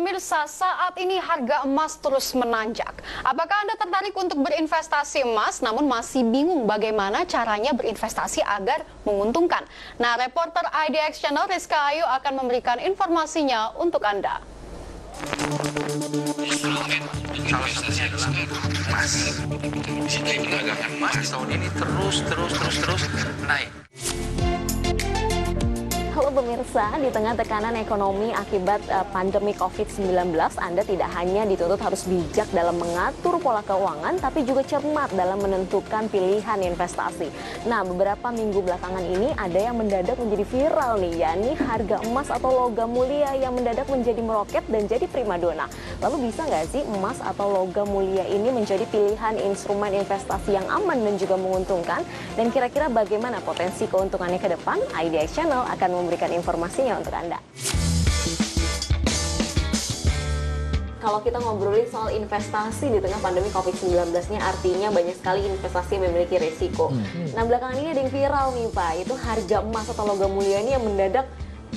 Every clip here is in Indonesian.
Pemirsa, saat ini harga emas terus menanjak. Apakah Anda tertarik untuk berinvestasi emas namun masih bingung bagaimana caranya berinvestasi agar menguntungkan? Nah, reporter IDX Channel Rizka Ayu akan memberikan informasinya untuk Anda. Investasi adalah emas. Di situ perdagangan emas di tahun ini terus naik. Halo pemirsa, di tengah tekanan ekonomi akibat pandemi COVID-19, Anda tidak hanya dituntut harus bijak dalam mengatur pola keuangan, tapi juga cermat dalam menentukan pilihan investasi. Nah, beberapa minggu belakangan ini ada yang mendadak menjadi viral nih, yakni harga emas atau logam mulia yang mendadak menjadi meroket dan jadi primadona. Lalu bisa nggak sih emas atau logam mulia ini menjadi pilihan instrumen investasi yang aman dan juga menguntungkan? Dan kira-kira bagaimana potensi keuntungannya ke depan? IDX Channel akan memberikan informasinya untuk Anda. Kalau kita ngobrolin soal investasi di tengah pandemi COVID-19-nya, artinya banyak sekali investasi yang memiliki resiko. Nah, belakangan ini ada yang viral nih Pak, itu harga emas atau logam mulia ini yang mendadak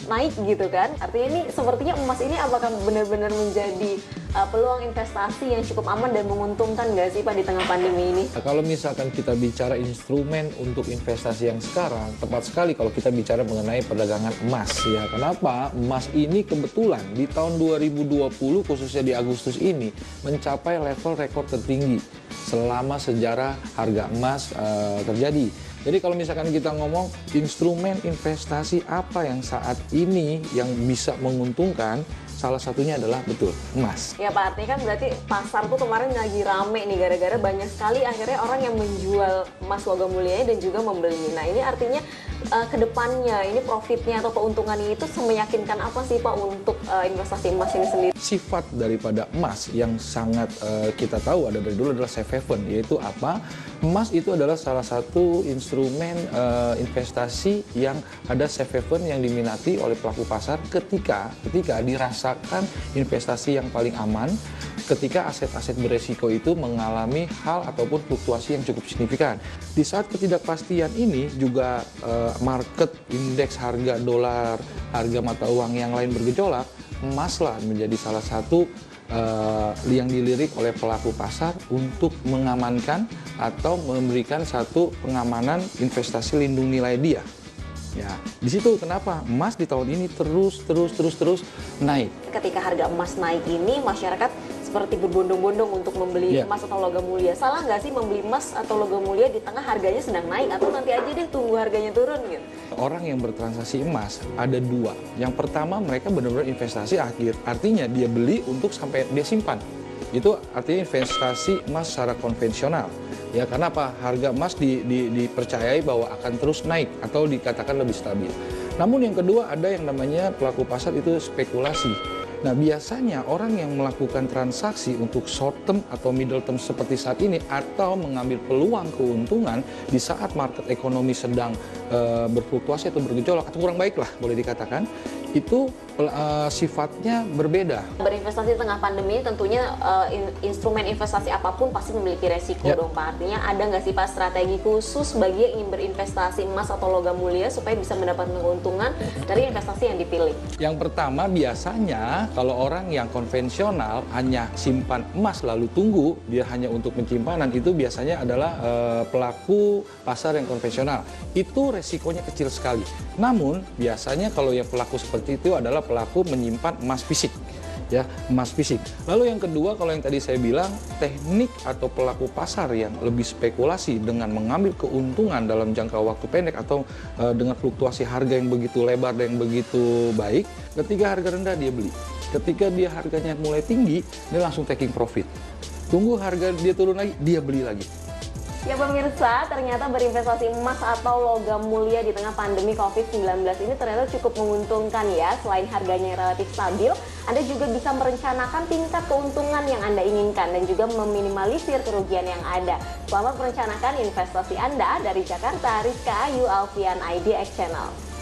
naik gitu kan. Artinya ini sepertinya emas ini apakah benar-benar menjadi peluang investasi yang cukup aman dan menguntungkan nggak sih Pak di tengah pandemi ini? Nah, kalau misalkan kita bicara instrumen untuk investasi yang sekarang, tepat sekali kalau kita bicara mengenai perdagangan emas ya. Kenapa? Emas ini kebetulan di tahun 2020 khususnya di Agustus ini mencapai level rekor tertinggi selama sejarah harga emas terjadi. Jadi kalau misalkan kita ngomong instrumen investasi apa yang saat ini yang bisa menguntungkan, salah satunya adalah betul emas. Ya Pak, artinya kan berarti pasar tuh kemarin lagi rame nih gara-gara banyak sekali akhirnya orang yang menjual emas logam mulianya dan juga membeli. Nah ini artinya ke depannya ini profitnya atau keuntungannya itu semeyakinkan apa sih Pak untuk investasi emas ini sendiri? Sifat daripada emas yang sangat kita tahu ada dari dulu adalah safe haven, yaitu apa? Emas itu adalah salah satu instrumen investasi yang ada safe haven yang diminati oleh pelaku pasar ketika dirasakan investasi yang paling aman, ketika aset-aset beresiko itu mengalami hal ataupun fluktuasi yang cukup signifikan. Di saat ketidakpastian ini juga market indeks harga dolar, harga mata uang yang lain bergejolak, emaslah menjadi salah satu yang dilirik oleh pelaku pasar untuk mengamankan atau memberikan satu pengamanan investasi lindung nilai dia. Ya, di situ kenapa emas di tahun ini terus naik. Ketika harga emas naik ini, masyarakat seperti berbondong-bondong untuk membeli emas atau logam mulia. Salah nggak sih membeli emas atau logam mulia di tengah harganya sedang naik, atau nanti aja deh tunggu harganya turun gitu? Orang yang bertransaksi emas ada dua. Yang pertama, mereka benar-benar investasi akhir, artinya dia beli untuk sampai dia simpan. Itu artinya investasi emas secara konvensional. Ya, karena apa? Harga emas dipercayai bahwa akan terus naik atau dikatakan lebih stabil. Namun yang kedua, ada yang namanya pelaku pasar itu spekulasi. Nah, biasanya orang yang melakukan transaksi untuk short term atau middle term seperti saat ini atau mengambil peluang keuntungan di saat market ekonomi sedang berfluktuasi atau bergejolak atau kurang baik lah boleh dikatakan, itu sifatnya berbeda. Berinvestasi di tengah pandemi tentunya instrumen investasi apapun pasti memiliki resiko dong Pak. Artinya ada nggak sih Pak strategi khusus bagi yang ingin berinvestasi emas atau logam mulia supaya bisa mendapatkan keuntungan dari investasi yang dipilih? Yang pertama, biasanya kalau orang yang konvensional hanya simpan emas lalu tunggu, dia hanya untuk penyimpanan, itu biasanya adalah pelaku pasar yang konvensional. Itu resikonya kecil sekali. Namun biasanya kalau yang pelaku seperti itu adalah pelaku menyimpan emas fisik. Ya, emas fisik. Lalu yang kedua, kalau yang tadi saya bilang, teknik atau pelaku pasar yang lebih spekulasi dengan mengambil keuntungan dalam jangka waktu pendek atau dengan fluktuasi harga yang begitu lebar dan yang begitu baik, ketika harga rendah dia beli. Ketika dia harganya mulai tinggi, dia langsung taking profit. Tunggu harga dia turun lagi, dia beli lagi. Ya pemirsa, ternyata berinvestasi emas atau logam mulia di tengah pandemi COVID-19 ini ternyata cukup menguntungkan ya. Selain harganya yang relatif stabil, Anda juga bisa merencanakan tingkat keuntungan yang Anda inginkan dan juga meminimalisir kerugian yang ada. Selamat merencanakan investasi Anda. Dari Jakarta, Rizka Ayu, Alfian, IDX Channel.